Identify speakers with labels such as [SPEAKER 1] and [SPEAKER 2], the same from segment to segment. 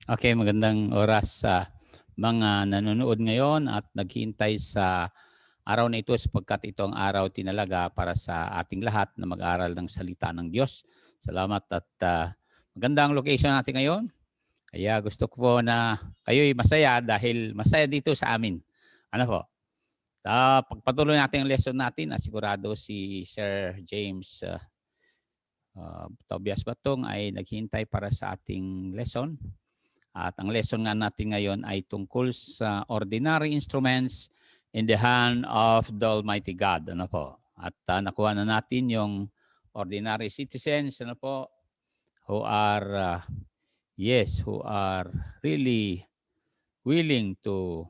[SPEAKER 1] Okay, magandang oras sa mga nanonood ngayon at naghihintay sa araw na ito sapagkat ito ang araw tinalaga para sa ating lahat na mag-aral ng salita ng Diyos. Salamat at magandang location natin ngayon. Kaya gusto ko po na kayo'y masaya dahil masaya dito sa amin. Ano po? Pagpatuloy natin ang lesson natin at sigurado si Sir James Tobias Batong ay naghihintay para sa ating lesson. At ang lesson nga natin ngayon ay tungkol sa ordinary instruments in the hand of the Almighty God. Ano po? At nakuha na natin yung ordinary citizens, ano po, who are, who are really willing to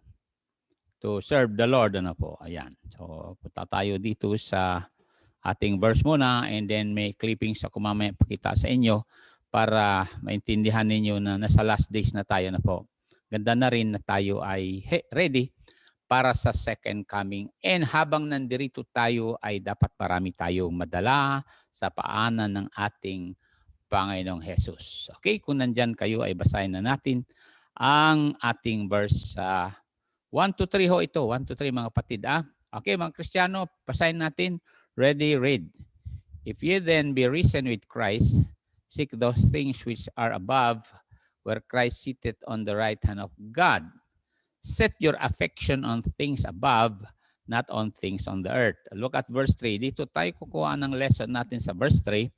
[SPEAKER 1] serve the Lord. Ano po? Ayan. So, punta tayo dito sa ating verse muna and then may clippings ako mamaya pakita sa inyo para maintindihan ninyo na nasa last days na tayo na po. Ganda na rin na tayo ay ready para sa second coming. And habang nandirito tayo ay dapat marami tayong madala sa paanan ng ating Panginoong Jesus. Okay, kung nandyan kayo ay basahin na natin ang ating verse 1 to 3 ho ito. 1 to 3 mga kapatid. Okay, mga Kristiyano, basahin natin. Ready, read. If ye then be risen with Christ, seek those things which are above, where Christ sitteth on the right hand of God. Set your affection on things above, not on things on the earth. Look at verse 3. Dito tayo kukuha ng lesson natin sa verse 3.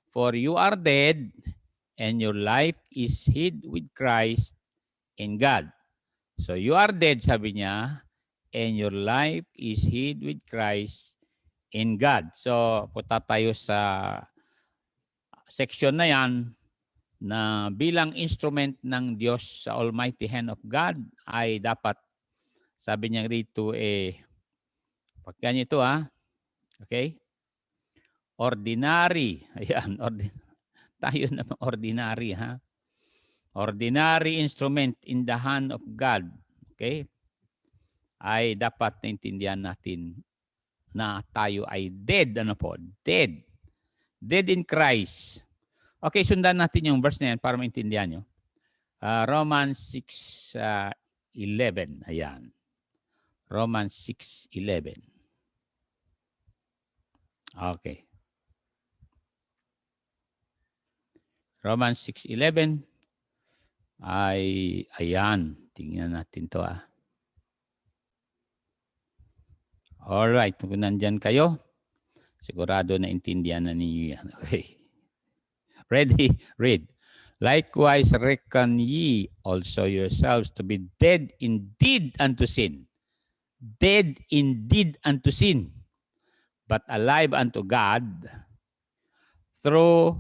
[SPEAKER 1] For you are dead, and your life is hid with Christ in God. So you are dead, sabi niya, and your life is hid with Christ in God. So punta tayo sa section na yan na bilang instrument ng Diyos sa Almighty Hand of God ay dapat, sabi niya rito, pagkan ito okay? Ordinary. Ayan, tayo naman ordinary Ordinary instrument in the hand of God. Okay? Ay dapat naintindihan natin na tayo ay dead. Ano po? Dead. Dead in Christ. Okay, sundan natin yung verse na yan para maintindihan nyo. Romans 6:11. Ayan. Romans 6:11. Okay. Romans 6:11 ay, ayan. Tingnan natin to Alright, kung nandyan kayo, sigurado na intindihan na ninyo yan. Okay. Ready? Read. Likewise reckon ye also yourselves to be dead indeed unto sin. Dead indeed unto sin, but alive unto God through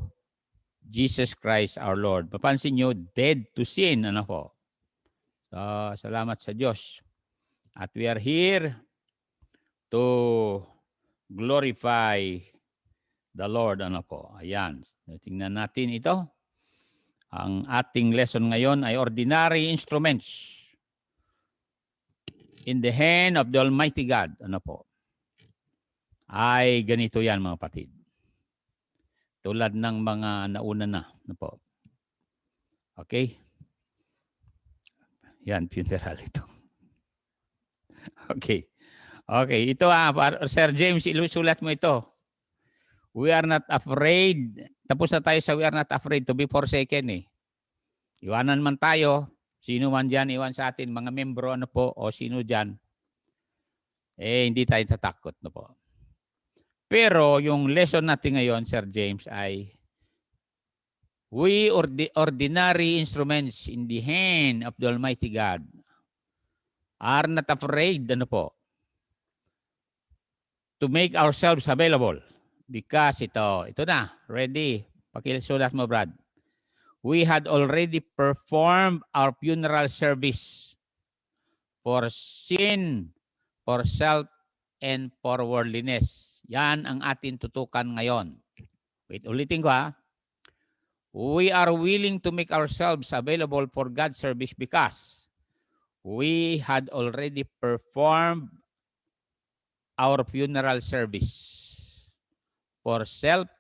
[SPEAKER 1] Jesus Christ our Lord. Papansin nyo, dead to sin. Ano po? So, salamat sa Diyos. At we are here to glorify the Lord. Ano po? Ayan. Tingnan natin ito. Ang ating lesson ngayon ay ordinary instruments in the hand of the Almighty God. Ano po? Ay ganito yan mga kapatid. Tulad ng mga nauna na. Ano po? Okay? Yan, funeral ito. Okay. Okay, ito Sir James, ilusulat mo ito. We are not afraid. Tapos na tayo sa we are not afraid to be forsaken Iwanan man tayo, sino man dyan, iwan sa atin, mga membro ano po, o sino dyan, hindi tayo tatakot na po. Pero yung lesson natin ngayon, Sir James, ay we ordinary instruments in the hand of the Almighty God are not afraid, ano po, to make ourselves available. Because ito na, ready. Pakisulat mo, Brad. We had already performed our funeral service for sin, for self, and for worldliness. Yan ang ating tutukan ngayon. Wait, ulitin ko We are willing to make ourselves available for God's service because we had already performed our funeral service for self,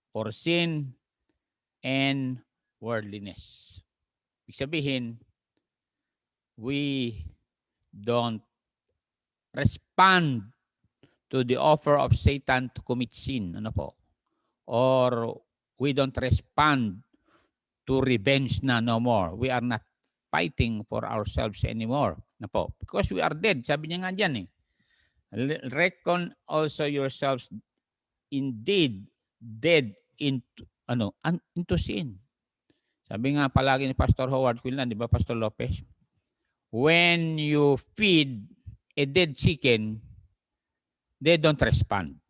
[SPEAKER 1] for sin, and worldliness. Ibig sabihin, we don't respond to the offer of Satan to commit sin. Ano po? Or we don't respond to revenge na no more. We are not fighting for ourselves anymore. Ano po? Because we are dead. Sabi niya nga dyan eh. Reckon also yourselves indeed dead into sin. Sabi nga palagi ni Pastor Howard Quillan, di ba Pastor Lopez? When you feed a dead chicken, they don't respond.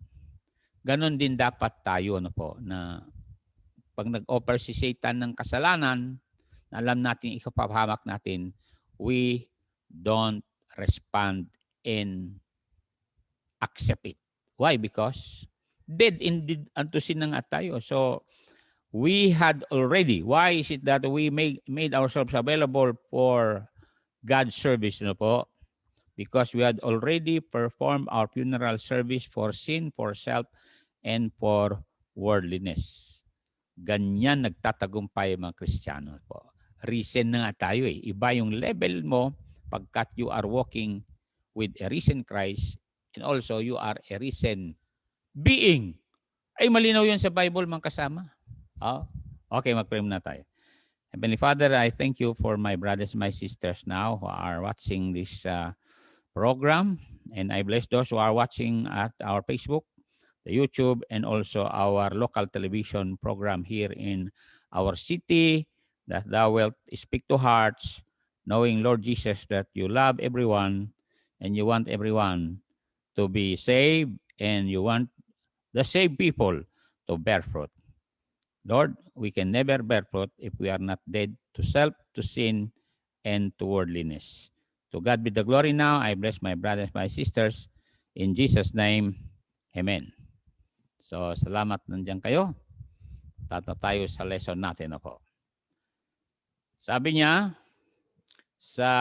[SPEAKER 1] Ganon din dapat tayo na pag nag-offer si Satan ng kasalanan, na alam natin ikapahamak natin, we don't respond and accept it. Why? Because dead indeed unto sin na nga tayo. So we had already, why is it that we made ourselves available for God's service? Because we had already performed our funeral service for sin, for self, and for worldliness. Ganyan nagtatagumpay mga Kristiyano po. Risen na nga tayo eh. Iba yung level mo pagkat you are walking with a risen Christ and also you are a risen being. Ay malinaw yun sa Bible mga kasama. Oh, okay, mag-pray muna tayo. Heavenly Father, I thank you for my brothers and my sisters now who are watching this program. And I bless those who are watching at our Facebook, the YouTube, and also our local television program here in our city, that thou wilt speak to hearts, knowing, Lord Jesus, that you love everyone and you want everyone to be saved and you want the saved people to bear fruit. Lord, we can never bear fruit if we are not dead to self, to sin, and to worldliness. To God be the glory now. I bless my brothers, my sisters. In Jesus' name, amen. So, salamat nandiyan kayo. Tata tayo sa lesson natin ako. Sabi niya sa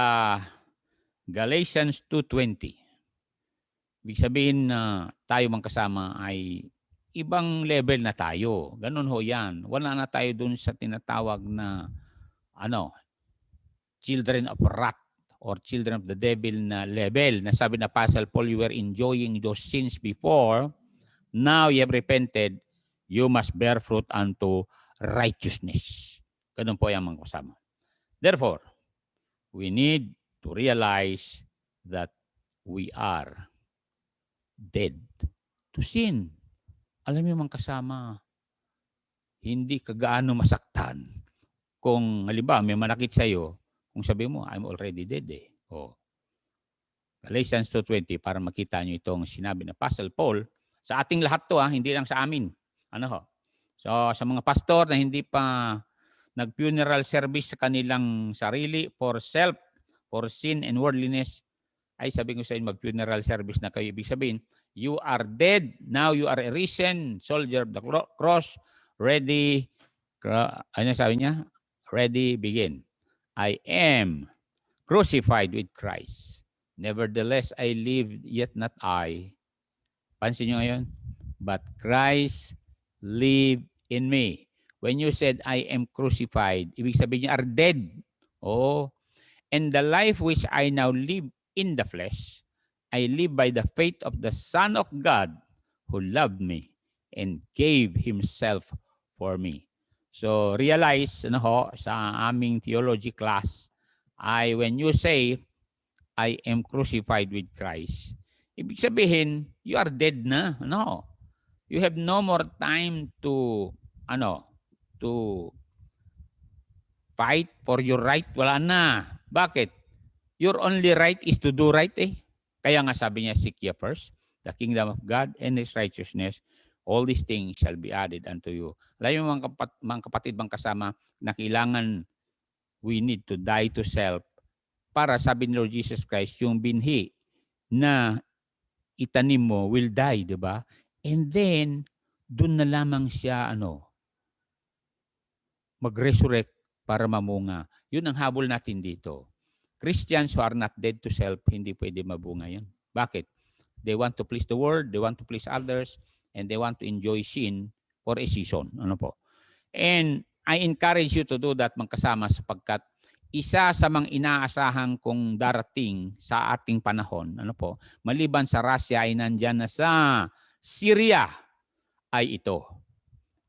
[SPEAKER 1] Galatians 2:20. Ibig sabihin na tayo mang kasama ay ibang level na tayo. Ganun ho yan. Wala na tayo dun sa tinatawag na children of wrath or children of the devil na level. Nasabi na Apostle Paul, you were enjoying those sins before. Now you have repented, you must bear fruit unto righteousness. Ganun po yung mga kasama. Therefore, we need to realize that we are dead to sin. Alam niyo mga kasama, hindi ka gaano masaktan kung halimbawa may manakit sa'yo, kung sabi mo, I'm already dead eh. Oh. Galatians 2:20 para makita niyo itong sinabi na Apostle Paul sa ating lahat to hindi lang sa amin. So sa mga pastor na hindi pa nag-funeral service sa kanilang sarili for self, for sin and worldliness, ay sabi ko sa inyo mag-funeral service na kayo. Ibig sabihin, you are dead, now you are a risen soldier of the cross, ready, ano sabi niya? Ready, begin. I am crucified with Christ. Nevertheless, I live, yet not I. Pansin nyo ngayon? But Christ live in me. When you said, I am crucified, ibig sabihin niya, are dead. Oh. And the life which I now live in the flesh, I live by the faith of the Son of God who loved me and gave Himself for me. So realize, sa aming theology class, when you say, I am crucified with Christ, ibig sabihin, you are dead na. No. You have no more time to fight for your right. Wala na. Bakit? Your only right is to do right eh. Kaya nga sabi niya, seek ye first the kingdom of God and His righteousness. All these things shall be added unto you. Alam mo mga kapatid, mga kasama, na kailangan we need to die to self para sabi ni Lord Jesus Christ, yung binhi na itanim mo will die, di ba? And then, dun na lamang siya, mag-resurrect para mamunga. Yun ang habol natin dito. Christians who are not dead to self, hindi pwede mabunga yan. Bakit? They want to please the world, they want to please others, and they want to enjoy sin for a season. And I encourage you to do that, mga kasama, sapagkat isa sa mga inaasahan kong darating sa ating panahon, ano po, maliban sa Russia ay nandyan na sa Syria, ay ito.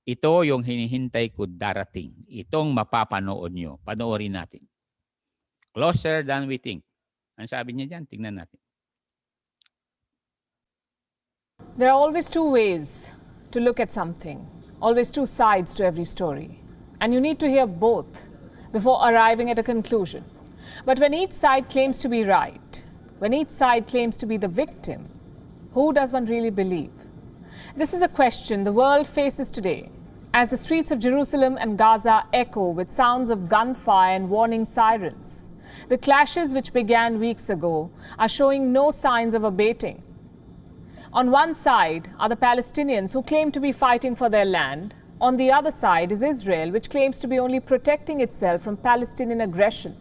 [SPEAKER 1] Ito yung hinihintay ko darating. Itong mapapanood nyo. Panoorin natin. Closer than we think. Ano sabi niya dyan? Tingnan natin.
[SPEAKER 2] There are always two ways to look at something. Always two sides to every story. And you need to hear both before arriving at a conclusion. But when each side claims to be right, when each side claims to be the victim, who does one really believe? This is a question the world faces today as the streets of Jerusalem and Gaza echo with sounds of gunfire and warning sirens. The clashes which began weeks ago are showing no signs of abating. On one side are the Palestinians who claim to be fighting for their land. On the other side is Israel, which claims to be only protecting itself from Palestinian aggression.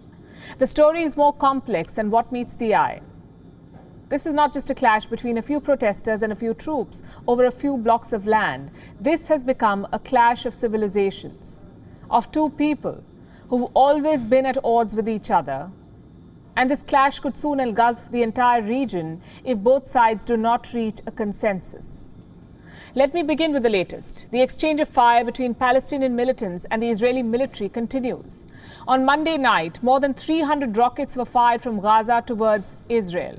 [SPEAKER 2] The story is more complex than what meets the eye. This is not just a clash between a few protesters and a few troops over a few blocks of land. This has become a clash of civilizations, of two people who've always been at odds with each other. And this clash could soon engulf the entire region if both sides do not reach a consensus. Let me begin with the latest. The exchange of fire between Palestinian militants and the Israeli military continues. On Monday night, more than 300 rockets were fired from Gaza towards Israel.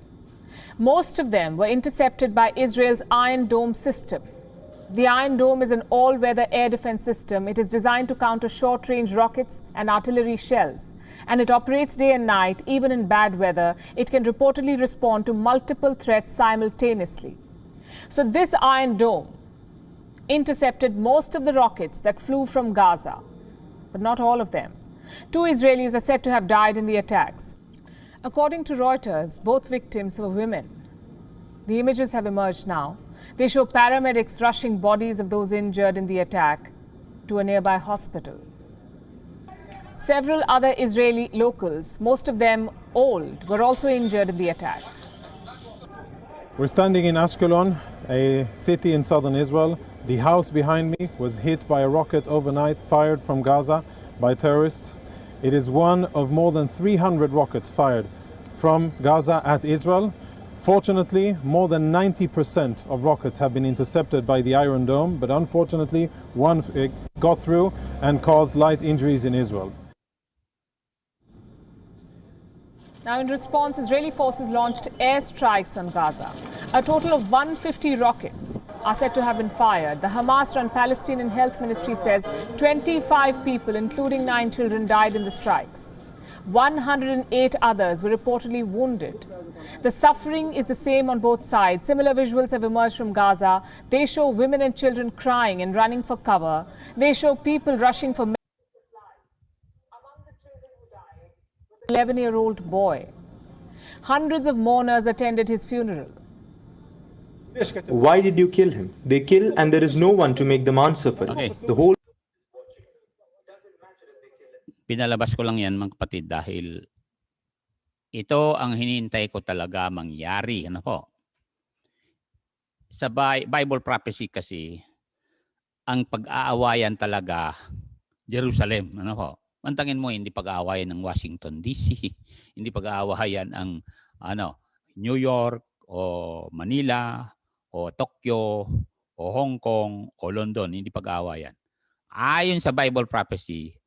[SPEAKER 2] Most of them were intercepted by Israel's Iron Dome system. The Iron Dome is an all-weather air defense system. It is designed to counter short-range rockets and artillery shells. And it operates day and night, even in bad weather. It can reportedly respond to multiple threats simultaneously. So this Iron Dome intercepted most of the rockets that flew from Gaza, but not all of them. 2 Israelis are said to have died in the attacks. According to Reuters, both victims were women. The images have emerged now. They show paramedics rushing bodies of those injured in the attack to a nearby hospital. Several other Israeli locals, most of them old, were also injured in the attack.
[SPEAKER 3] We're standing in Ashkelon, a city in southern Israel. The house behind me was hit by a rocket overnight fired from Gaza by terrorists. It is one of more than 300 rockets fired from Gaza at Israel. Fortunately, more than 90% of rockets have been intercepted by the Iron Dome, but unfortunately, one got through and caused light injuries in Israel.
[SPEAKER 2] Now, in response, Israeli forces launched airstrikes on Gaza. A total of 150 rockets are said to have been fired. The Hamas-run Palestinian Health Ministry says 25 people, including 9 children, died in the strikes. 108 others were reportedly wounded. The suffering is the same on both sides. Similar visuals have emerged from Gaza. They show women and children crying and running for cover. They show people rushing for medical supplies. Among the children who died was an 11-year-old boy. Hundreds of mourners attended his funeral.
[SPEAKER 4] Why did you kill him? They kill and there is no one to make them answer for it.
[SPEAKER 1] Okay.
[SPEAKER 4] The whole
[SPEAKER 1] Pinalabas ko lang yan mga kapatid dahil ito ang hinihintay ko talaga mangyari. Ano po? Sa Bible prophecy kasi, ang pag-aawayan talaga Jerusalem. Ano po? Mantangin mo, hindi pag-aawayan ng Washington DC, hindi pag-aawayan ang New York o Manila o Tokyo o Hong Kong o London, hindi pag-aawayan. Ayon sa Bible prophecy,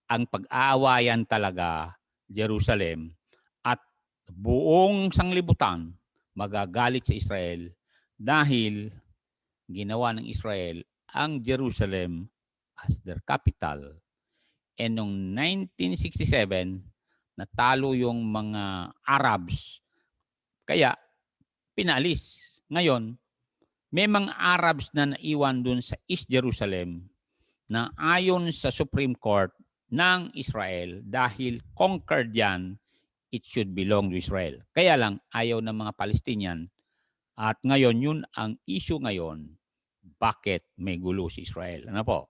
[SPEAKER 1] ang pag-aawayan talaga Jerusalem at buong sanglibutan magagalit sa Israel dahil ginawa ng Israel ang Jerusalem as their capital. And noong 1967, natalo yung mga Arabs, kaya pinalis. Ngayon, may mga Arabs na naiwan dun sa East Jerusalem na ayon sa Supreme Court ng Israel dahil conquered yan, it should belong to Israel. Kaya lang, ayaw ng mga Palestinian. At ngayon, yun ang issue ngayon. Bakit may gulo si Israel? Ano po?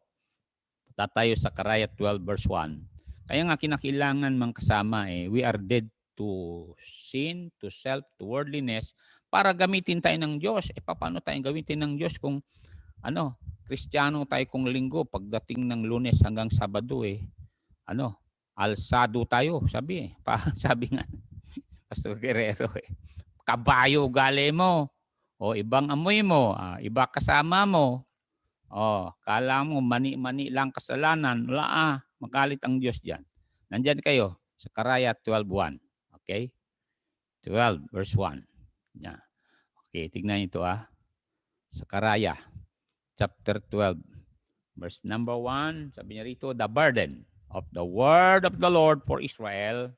[SPEAKER 1] Tatayo sa Karaya 12 verse 1. Kaya nga kinakailangan mga kasama, we are dead to sin, to self, to worldliness, para gamitin tayo ng Diyos. Paano tayong gamitin ng Diyos kung Kristiyano tayo kung linggo, pagdating ng Lunes hanggang Sabado, alsado tayo, sabi sabi nga, Pastor Guerrero Kabayo gali mo. O ibang amoy mo, iba kasama mo. O, kala mo mani-mani lang kasalanan. Wala magalit ang Diyos diyan. Nandiyan kayo, Sakaraya 12:1. Okay? 12 verse 1. Yeah. Okay, tignan niyo ito Sakaraya chapter 12 verse number 1. Sabi niya rito, the burden of the word of the Lord for Israel,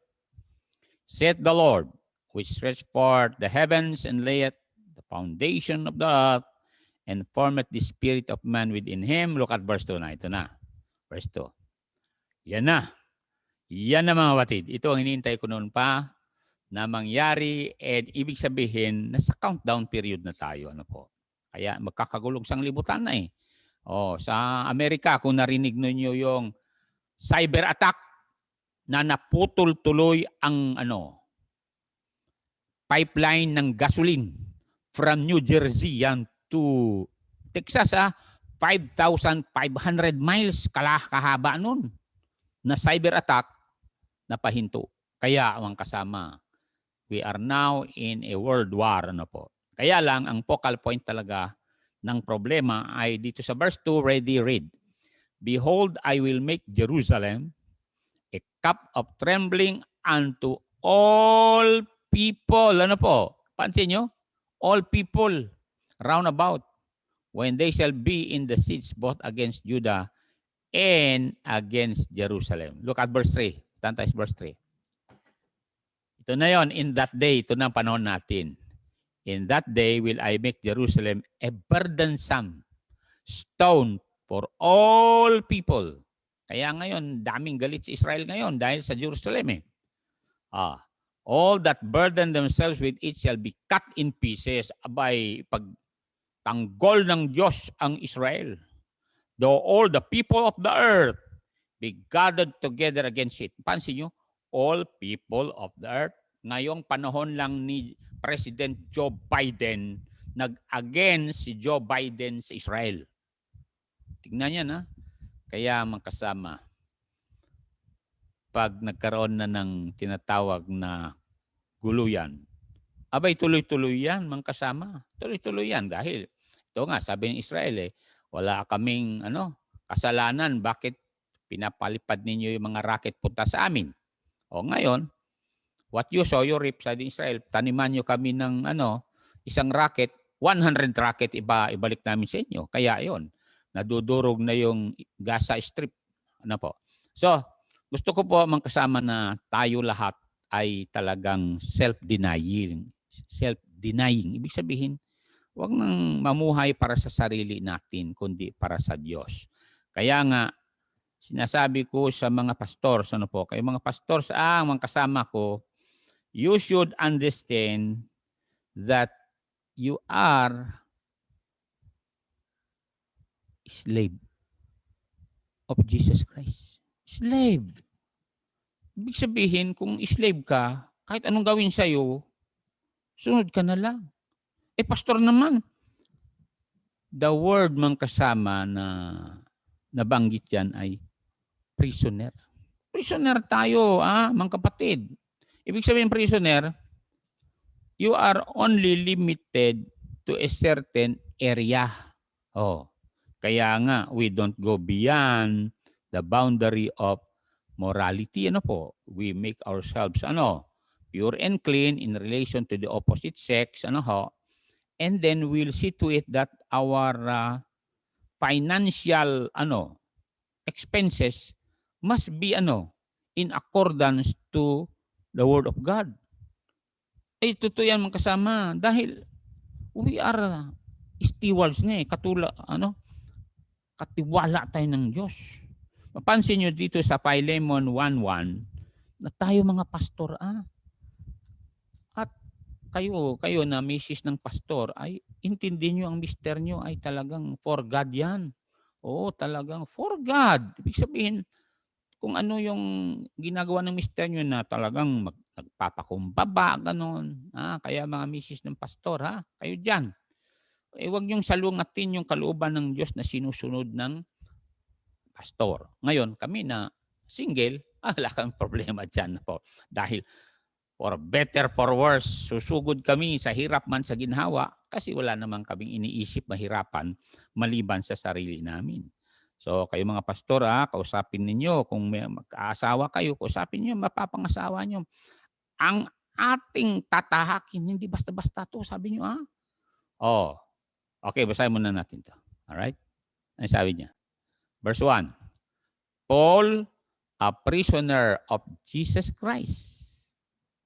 [SPEAKER 1] saith the Lord, which stretched forth the heavens and layeth the foundation of the earth, and formeth the spirit of man within him. Look at verse 2 na. Ito na. Verse 2. Yan na. Yan na mga kapatid. Ito ang hinihintay ko noon pa na mangyari, and ibig sabihin nasa countdown period na tayo. Ano po? Kaya magkakagulong sanglibutan na sa Amerika, kung narinig ninyo yung cyber attack na naputol tuloy ang pipeline ng gasoline from New Jersey yan to Texas 5,500 miles kahaba nun na cyber attack na pahinto. Kaya ang kasama, we are now in a world war. Kaya lang ang focal point talaga ng problema ay dito sa verse 2, ready read. Behold, I will make Jerusalem a cup of trembling unto all people. Pansin nyo? All people round about, when they shall be in the siege both against Judah and against Jerusalem. Look at verse 3. Tantas verse 3. Ito na yon, in that day, ito na ang panahon natin. In that day will I make Jerusalem a burdensome stone for all people. Kaya ngayon, daming galit sa Israel ngayon dahil sa Jerusalem all that burden themselves with it shall be cut in pieces. Abay, pagtanggol ng Diyos ang Israel. Though all the people of the earth be gathered together against it. Pansin nyo, all people of the earth. Ngayong panahon lang ni President Joe Biden, nag-against si Joe Biden sa Israel. Tingnan yan Kaya magkasama, pag nagkaroon na ng tinatawag na guluyan, abay tuloy-tuloy yan, mga kasama. Tuloy-tuloy yan dahil ito nga, sabi ng Israel wala kaming kasalanan, bakit pinapalipad ninyo yung mga raket punta sa amin? O ngayon, what you sow, you reap, sabi ng Israel, taniman nyo kami ng isang raket, 100 raket ibalik namin sa inyo. Kaya yon, nadudurog na yung Gaza Strip. So, gusto ko po mga kasama na tayo lahat ay talagang self-denying. Self-denying. Ibig sabihin, huwag nang mamuhay para sa sarili natin, kundi para sa Diyos. Kaya nga, sinasabi ko sa mga pastors, kayo mga pastors, mga kasama ko, you should understand that you are slave of Jesus Christ. Slave. Ibig sabihin, kung slave ka, kahit anong gawin sa'yo, sunod ka na lang. Pastor naman, the word mang kasama na nabanggit yan ay prisoner. Prisoner tayo, mga kapatid. Ibig sabihin, prisoner, you are only limited to a certain area. Kaya nga, we don't go beyond the boundary of morality. We make ourselves pure and clean in relation to the opposite sex. And then we'll see to it that our financial expenses must be in accordance to the word of God. Totoo yan mga kasama dahil we are stewards katiwala tayo ng Diyos. Mapansin nyo dito sa Philemon 1:1 na tayo mga pastor at kayo na misis ng pastor ay intindi nyo ang mister nyo ay talagang for God yan. Talagang for God. Ibig sabihin, kung ano yung ginagawa ng mister nyo na talagang nagpapakumbaba, ganon. Kaya mga misis ng pastor, kayo dyan. Huwag niyong salungatin yung kalooban ng Diyos na sinusunod ng pastor. Ngayon, kami na single, Wala kang problema dyan po. Dahil for better, for worse, susugod kami sa hirap man sa ginhawa kasi wala naman kaming iniisip mahirapan maliban sa sarili namin. So kayo mga pastor, kausapin ninyo. Kung may mag-aasawa kayo, kausapin niyo, mapapangasawa niyo. Ang ating tatahakin, hindi basta-basta to, sabi niyo, Oh, okay, basahin muna natin to. Alright? Ano sabi niya? Verse 1. Paul, a prisoner of Jesus Christ,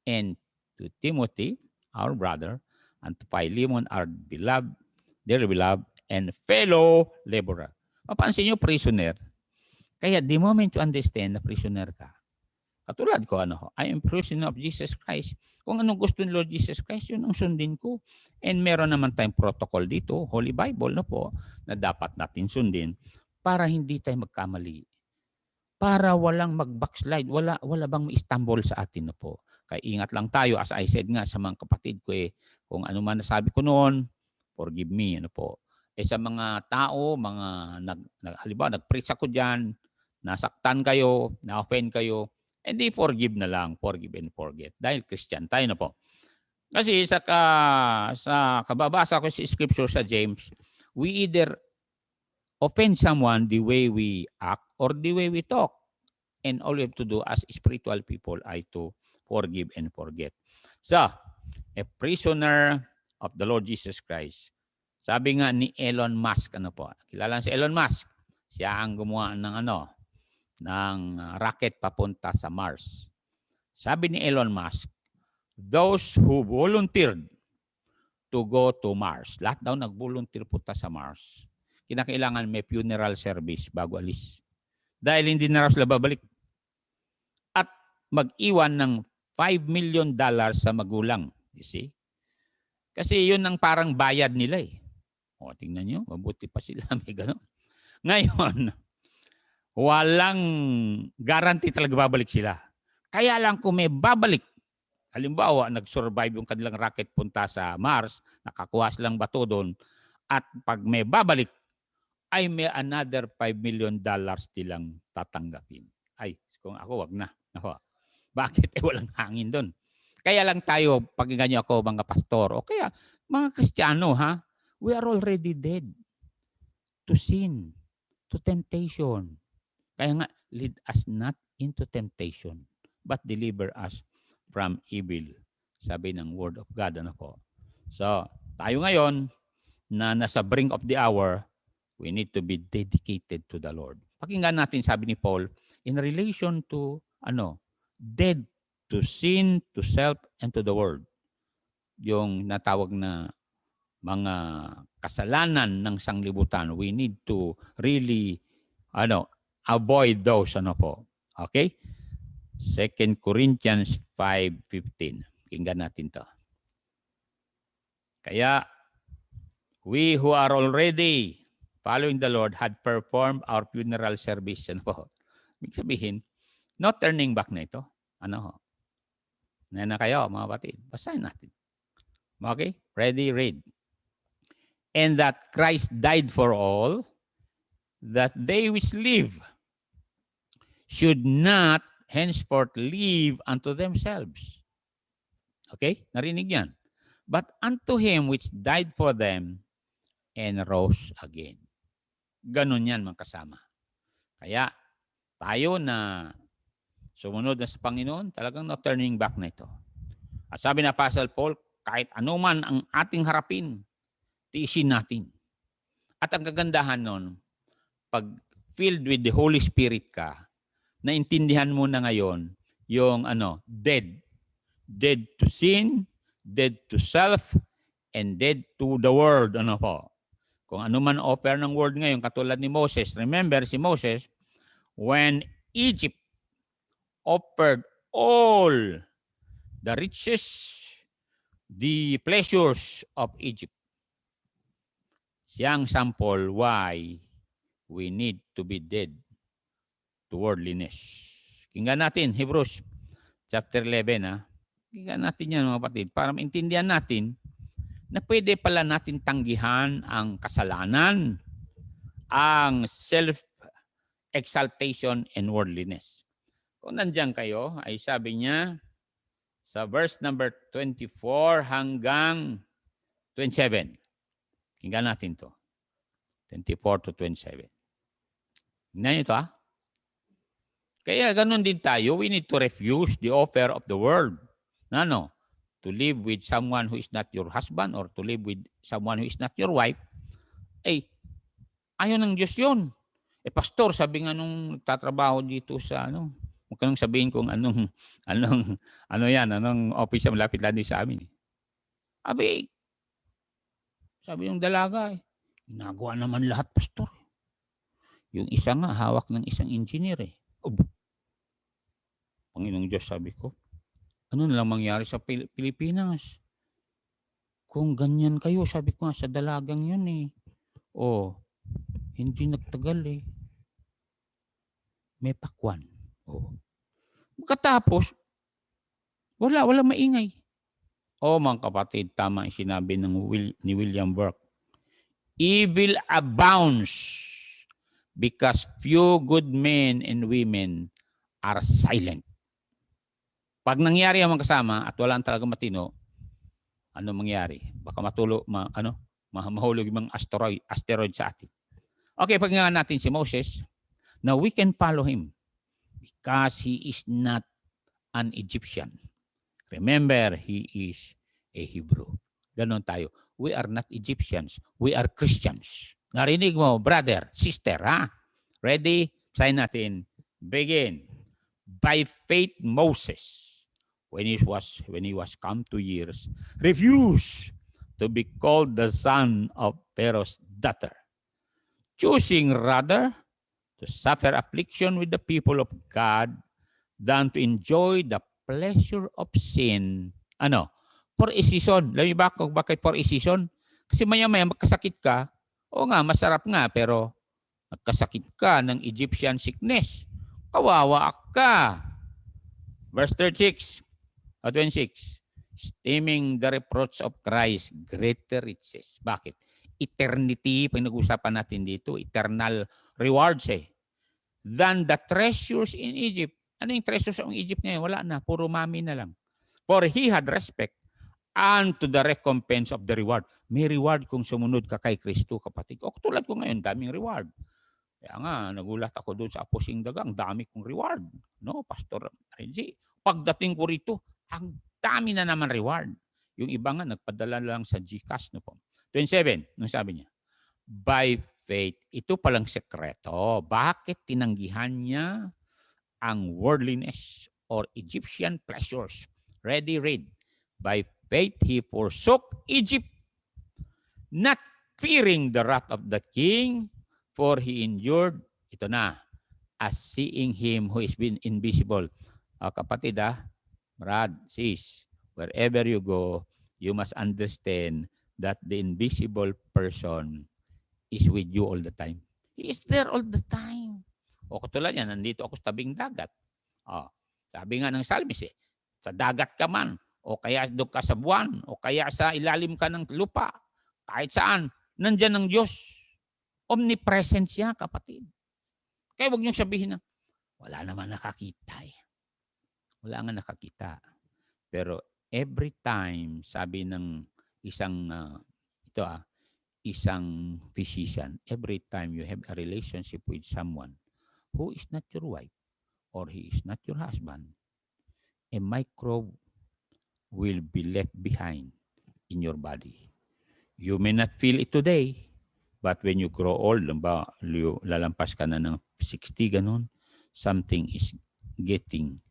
[SPEAKER 1] and to Timothy, our brother, and to Philemon, our beloved, dear beloved, and fellow laborer. Mapansin nyo, prisoner. Kaya the moment you understand na prisoner ka, katulad ko, I am prisoner of Jesus Christ. Kung anong gusto ni Lord Jesus Christ, yun ang sundin ko. And meron naman tayong protocol dito, Holy Bible na po, na dapat natin sundin para hindi tayo magkamali. Para walang mag-backslide, wala bang ma-stumble sa atin na po. Kaya ingat lang tayo, as I said nga sa mga kapatid ko, kung ano man nasabi ko noon, forgive me, po. Sa mga tao, halimbawa, nag-preach ako dyan, nasaktan kayo, na-offend kayo, hindi forgive na lang, forgive and forget. Dahil Christian tayo na po. Kasi sa kababasa ko sa scripture sa James, we either offend someone the way we act or the way we talk. And all we have to do as spiritual people ay to forgive and forget. So, a prisoner of the Lord Jesus Christ. Sabi nga ni Elon Musk, kilala si Elon Musk. Siya ang gumawa ng rocket papunta sa Mars. Sabi ni Elon Musk, those who volunteered to go to Mars, lahat daw nag-volunteer punta sa Mars, kinakailangan may funeral service bago alis. Dahil hindi na raw sila babalik. At mag-iwan ng $5 million sa magulang. You see? Kasi yun ang parang bayad nila . Tingnan nyo, mabuti pa sila. May gano'n. Ngayon, walang guarantee talaga babalik sila. Kaya lang kung may babalik, halimbawa, nag-survive yung kanilang rocket punta sa Mars, nakakuha silang bato doon, at pag may babalik, ay may another $5 million nilang tatanggapin. Ay, kung ako, wag na. Bakit? Walang hangin doon. Kaya lang tayo, pakinggan niyo ako mga pastor, o kaya mga Kristiyano, we are already dead to sin, to temptation. Kaya nga, lead us not into temptation, but deliver us from evil. Sabi ng Word of God. So, tayo ngayon, na nasa brink of the hour, we need to be dedicated to the Lord. Pakinggan natin, sabi ni Paul, in relation to, dead to sin, to self, and to the world. Yung natawag na mga kasalanan ng sanglibutan, we need to really, avoid those, Okay? 2 Corinthians 5:15. Pakinggan natin to. Kaya, we who are already following the Lord had performed our funeral service. Ibig sabihin, no turning back na ito. Na kayo, mga batid. Basahin natin. Okay? Ready, read. And that Christ died for all, that they which live should not henceforth live unto themselves. Okay? Narinig yan. But unto him which died for them and rose again. Ganon yan mga kasama. Kaya tayo na sumunod na sa Panginoon, talagang no turning back na ito. At sabi na Apostle Paul, kahit anuman ang ating harapin, tiisin natin. At ang kagandahan nun, pag filled with the Holy Spirit ka, naintindihan mo na ngayon yung dead. Dead to sin, dead to self, and dead to the world. Kung ano man offer ng world ngayon, katulad ni Moses. Remember si Moses, when Egypt offered all the riches, the pleasures of Egypt. Siyang sample why we need to be dead to worldliness. Kinggan natin, Hebrews chapter 11. Kinggan natin yan mga kapatid para maintindihan natin na pwede pala natin tanggihan ang kasalanan, ang self-exaltation and worldliness. Kung nandiyan kayo, ay sabi niya sa verse number 24 hanggang 27. Tingnan natin to. 24 to 27. Tingnan niyo ito, Kaya ganun din tayo. We need to refuse the offer of the world. Ano? To live with someone who is not your husband or to live with someone who is not your wife. Ayaw ng Diyos yun. Pastor, sabi nga nung nagtatrabaho dito sa huwag ka nang sabihin kung anong office ang malapit lang din sa amin. Sabi yung dalaga, ginagawa naman lahat, pastor. Yung isa nga, hawak ng isang engineer Panginoong Diyos, sabi ko, ano na lang mangyari sa Pilipinas? Kung ganyan kayo, sabi ko nga sa dalagang yun hindi nagtagal may pakwan. Katapos, wala maingay. Mga kapatid, tama ang sinabi ni William Burke. Evil abounds because few good men and women are silent. Pag nangyari ang mga kasama at wala talaga matino, ano mangyari? Baka mahulog yung mga asteroid sa atin. Okay, paginggan natin si Moses. Now we can follow him because he is not an Egyptian. Remember, he is a Hebrew. Ganon tayo. We are not Egyptians. We are Christians. Narinig mo, brother, sister, Ready? Sign natin. Begin. By faith, Moses, when he was come to years, refused to be called the son of Pharaoh's daughter, choosing rather to suffer affliction with the people of God than to enjoy the pleasure of sin. For a season. Alam niyo ba kung bakit for a season? Kasi maya-maya magkasakit ka. Oo nga, masarap nga, pero nagkasakit ka ng Egyptian sickness. Kawawa ka. Verse 36 o 26. Stemming the reproach of Christ, greater riches. Bakit? Eternity, pag nag-usapan natin dito, eternal rewards than the treasures in Egypt. Ano yung treasures ng Egypt ngayon? Wala na, puro mami na lang. For he had respect unto the recompense of the reward. May reward kung sumunod ka kay Kristo, kapatid. Tulad ko ngayon, daming reward. Kaya nga, nagulat ako doon sa Apusing Dagang, dami kong reward. Pastor Reggie. Pagdating ko rito, ang dami na naman reward. Yung iba nga, nagpadala lang sa GCash. 27, nung sabi niya, by faith, ito palang sekreto. Bakit tinanggihan niya ang worldliness or Egyptian pleasures? Ready, read. By faith, he forsook Egypt, not fearing the wrath of the king, for he endured, ito na, as seeing him who is been invisible. Kapatid, Brad, sis, wherever you go, you must understand that the invisible person is with you all the time. He is there all the time. Katulad yan, nandito ako sa tabing dagat. Sabi nga ng Psalmist, sa dagat ka man, o kaya doon ka sa buwan, o kaya sa ilalim ka ng lupa, kahit saan, nandyan ang Diyos. Omnipresent siya, kapatid. Kaya huwag niyong sabihin na, wala naman nakakita Wala nga nakakita. Pero every time, sabi ng isang physician, every time you have a relationship with someone who is not your wife or he is not your husband, a microbe will be left behind in your body. You may not feel it today, but when you grow old, lalampas ka na ng 60, ganun, something is getting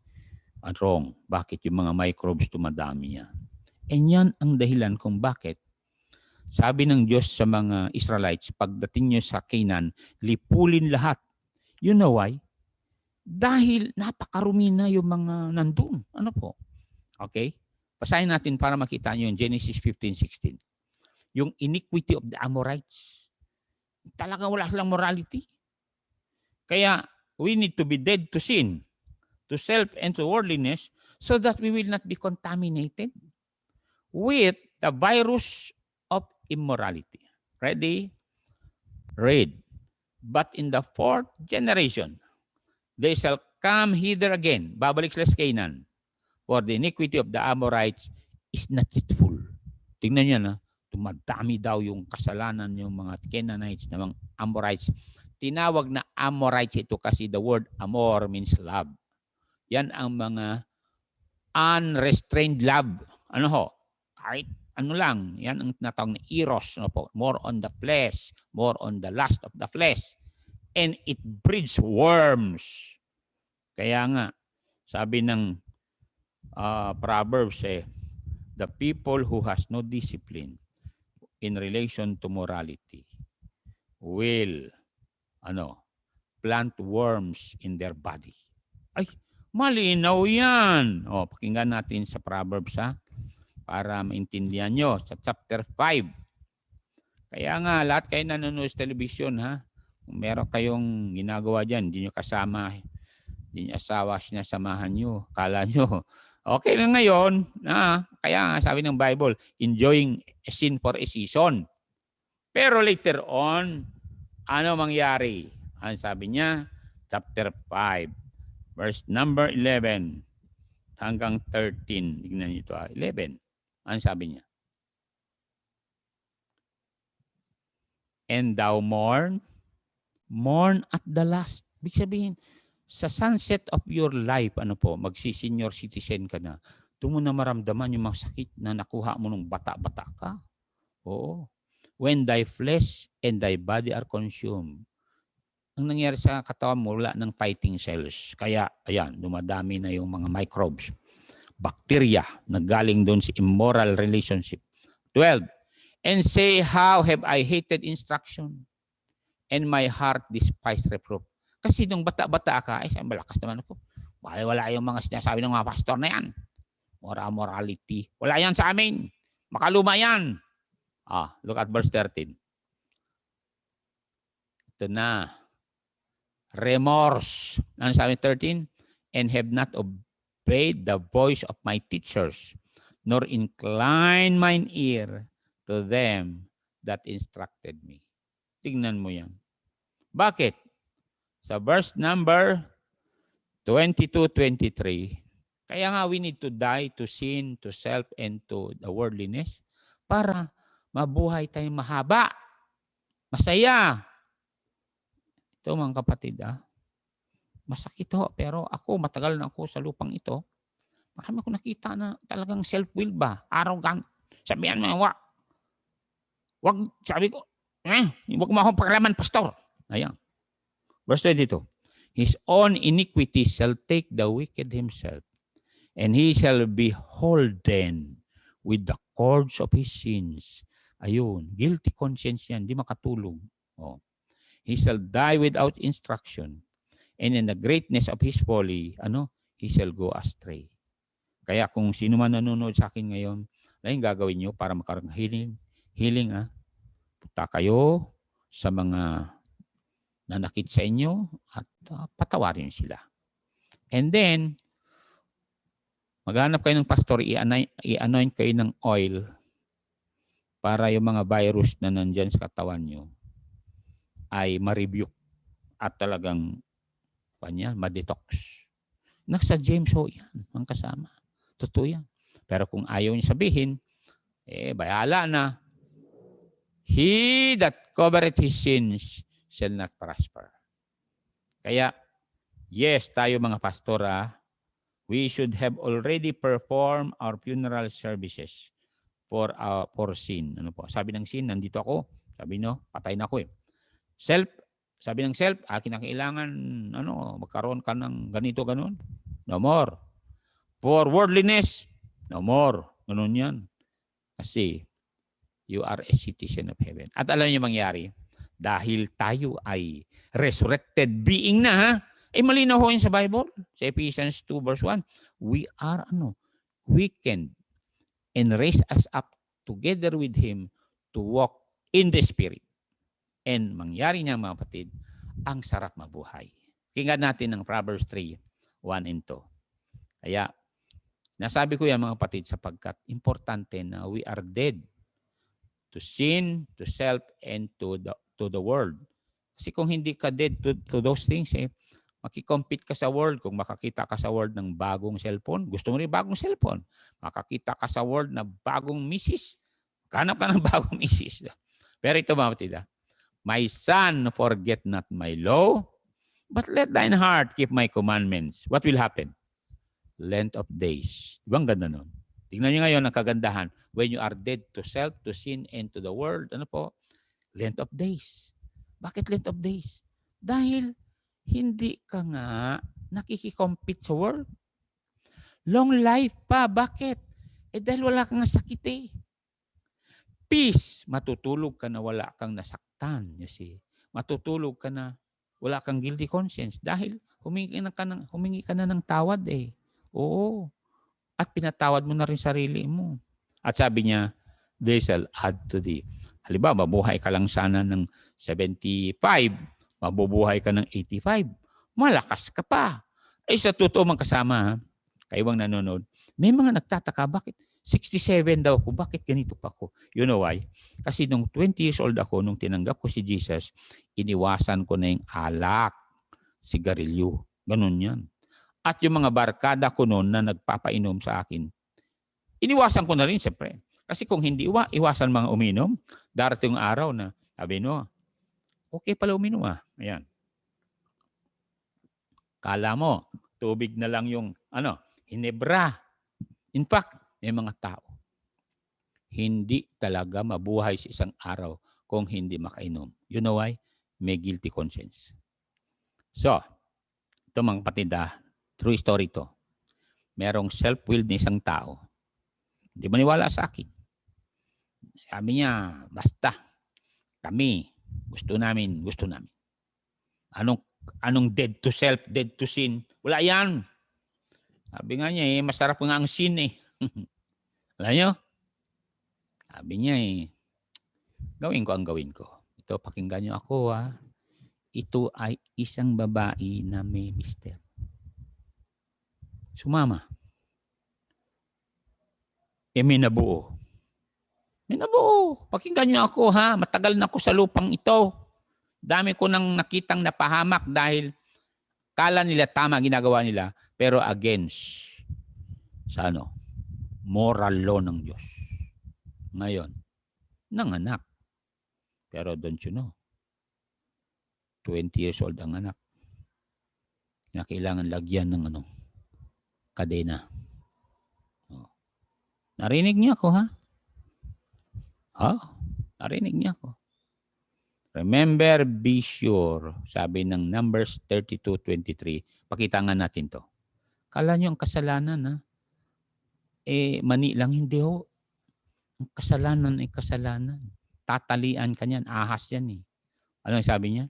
[SPEAKER 1] wrong. Bakit yung mga microbes tumadami yan? And yan ang dahilan kung bakit sabi ng Diyos sa mga Israelites, pagdating nyo sa Canaan, lipulin lahat. You know why? Dahil napakarumi na yung mga nandun. Okay? Basahin natin para makita nyo yung Genesis 15:16. Yung iniquity of the Amorites. Talaga wala silang morality. Kaya we need to be dead to sin, to self and to worldliness, so that we will not be contaminated with the virus of immorality. Ready? Read. But in the fourth generation, they shall come hither again. Babalik sila sa Canaan. For the iniquity of the Amorites is not yet full. Tingnan niyo na, dumadami daw yung kasalanan yung mga Canaanites na mga Amorites. Tinawag na Amorites ito kasi the word Amor means love. Yan ang mga unrestrained love. Ano ho? Kahit ano lang, yan ang tinatawag na eros. Ano po? More on the flesh, more on the lust of the flesh. And it breeds worms. Kaya nga, sabi ng Proverbs, the people who has no discipline in relation to morality will plant worms in their body. Ay, malinaw yan. O, pakinggan natin sa Proverbs para maintindihan nyo sa chapter 5. Kaya nga, lahat kayo nanonood sa television, kung meron kayong ginagawa dyan, hindi nyo kasama, hindi nyo asawa, sinasamahan nyo, kala nyo, okay lang ngayon. Kaya nga sabi ng Bible, enjoying sin for a season. Pero later on, ano mangyari? Ang sabi niya, chapter 5, verse number 11 hanggang 13. Tignan niyo ito. 11. Ang sabi niya? And thou mourn at the last. Ibig sabihin, sa sunset of your life, magsi-senior citizen ka na, doon mo na maramdaman yung mga sakit na nakuha mo nung bata-bata ka. Oo. When thy flesh and thy body are consumed. Ang nangyari sa katawan mo, wala ng fighting cells. Kaya, ayan, dumadami na yung mga microbes. Bacteria na galing doon sa immoral relationship. 12. And say, how have I hated instruction? And my heart despised reproof. Kasi nung bata-bata ka, malakas naman ako. Wala yung mga sinasabi ng mga pastor na yan. Morality. Wala yan sa amin. Makaluma yan. Look at verse 13. Ito na. Remorse. Ano sabi 13? And have not obeyed the voice of my teachers, nor incline mine ear to them that instructed me. Tingnan mo yan. Bakit? Sa verse number 22-23, kaya nga we need to die to sin, to self, and to the worldliness para mabuhay tayong mahaba, masaya. Ito mga kapatid, masakit ho, pero ako, matagal na ako sa lupang ito. Marami ko nakita na talagang self-will ba, arrogant. Sabihan mo, wag, sabi ko, wag mo akong pakialaman, pastor. Ayan. Verse 22, his own iniquity shall take the wicked himself, and he shall be holden with the cords of his sins. Ayun, guilty conscience yan, di makatulog. He shall die without instruction, and in the greatness of his folly, he shall go astray. Kaya kung sino man nanonood sa akin ngayon, lang gagawin nyo para makaroon ng healing, punta kayo sa mga nanakit sa inyo at patawarin sila. And then, maghanap kayo ng pastor, i-anoint kayo ng oil para yung mga virus na nandyan sa katawan nyo ay ma-rebuke at talagang ma-detox. Nasa James ho yan, ang kasama. Totoo yan. Pero kung ayaw niyo sabihin, bayala na. He that covereth his sins shall not prosper. Kaya, yes, tayo mga pastora, we should have already performed our funeral services for sin. Sabi ng sin, nandito ako. Sabi patay na ako . Sabi ng self, akin ang kailangan, magkaroon ka ng ganito, ganon. No more. For worldliness, no more. Ganon yan. Kasi, you are a citizen of heaven. At alam niyo mangyari, dahil tayo ay resurrected being na, malinaw ho yun sa Bible. Sa Ephesians 2 verse 1, we are weakened and raised us up together with Him to walk in the Spirit. And mangyari niya mga kapatid, ang sarap mabuhay. Tingnan natin ng Proverbs 3, 1 and 2. Kaya, nasabi ko yan mga kapatid sapagkat importante na we are dead to sin, to self, and to the world. Kasi kung hindi ka dead to those things, Makikompete ka sa world kung makakita ka sa world ng bagong cellphone. Gusto mo rin bagong cellphone. Makakita ka sa world na bagong misis. Kanap ka ng bagong misis. Pero ito mga kapatid, my son, forget not my law, but let thine heart keep my commandments. What will happen? Length of days. Ibang ganda nun. Tingnan nyo ngayon ang kagandahan. When you are dead to self, to sin, and to the world, ano po? Length of days. Bakit length of days? Dahil hindi ka nga nakikikompete sa world. Long life pa. Bakit? Dahil wala kang sakit eh. Peace. Matutulog ka na wala kang nasaktan. You see? Matutulog ka na wala kang guilty conscience. Dahil humingi ka na ng tawad eh. Oo. At pinatawad mo na rin sarili mo. At sabi niya, they shall add to thee. Halimbawa, mabuhay ka lang sana ng 75, mabubuhay ka ng 85. Malakas ka pa. Ay sa totoo mang kasama, kayo bang nanonood, may mga nagtataka, bakit 67 daw ako, bakit ganito pa ako? You know why? Kasi nung 20 years old ako, nung tinanggap ko si Jesus, iniwasan ko na yung alak, sigarilyo. Ganun yan. At yung mga barkada ko noon na nagpapainom sa akin, iniwasan ko na rin siyempre. Kasi kung hindi iwasan mga uminom, darating yung araw na, sabi no, okay pala uminom ah. Ayan. Kala mo, tubig na lang yung, hinebra. In fact, may mga tao, hindi talaga mabuhay sa isang araw kung hindi makainom. You know why? May guilty conscience. So, ito mga kapatid, true story to. Merong self-willed na isang tao. Hindi maniwala sa akin. Sabi niya, basta kami, gusto namin. Anong dead to self, dead to sin? Wala yan. Sabi nga niya, masarap nga ang sin eh. Alam niyo? Sabi niya gawin ko ang gawin ko. Ito, pakinggan niyo ako Ito ay isang babae na may mister. Sumama. May nabuo. Pakinggan niyo ako Matagal na ako sa lupang ito. Dami ko nang nakitang napahamak dahil kala nila tama ginagawa nila pero against sa moral law ng Diyos. Ngayon, nanganak. Pero don't you know, 20 years old ang anak. Na kailangan lagyan ng kadena. Narinig niya ako, narinig niya ako. Remember, be sure. Sabi ng Numbers 32:23. Pakita nga natin to. Kala niyo ang kasalanan, mani lang, hindi ho. Ang kasalanan ay kasalanan. Tatalian ka niyan, ahas yan eh. Ano sabi niya?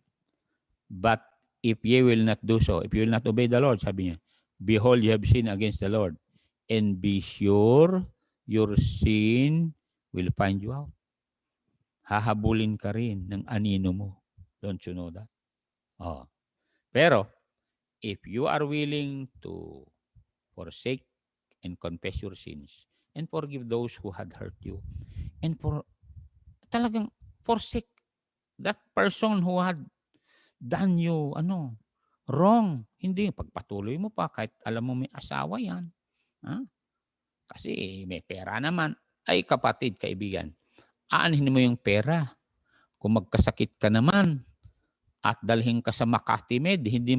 [SPEAKER 1] But if ye will not do so, if you will not obey the Lord, sabi niya, behold, you have sinned against the Lord, and be sure your sin will find you out. Hahabulin ka rin ng anino mo. Don't you know that? Pero, if you are willing to forsake and confess your sins and forgive those who had hurt you, and talagang forsake that person who had done you wrong. Hindi, pagpatuloy mo pa kahit alam mo may asawa yan. Kasi may pera naman. Ay kapatid, kaibigan, aanhin mo yung pera. Kung magkasakit ka naman at dalhin ka sa Makati-Med, hindi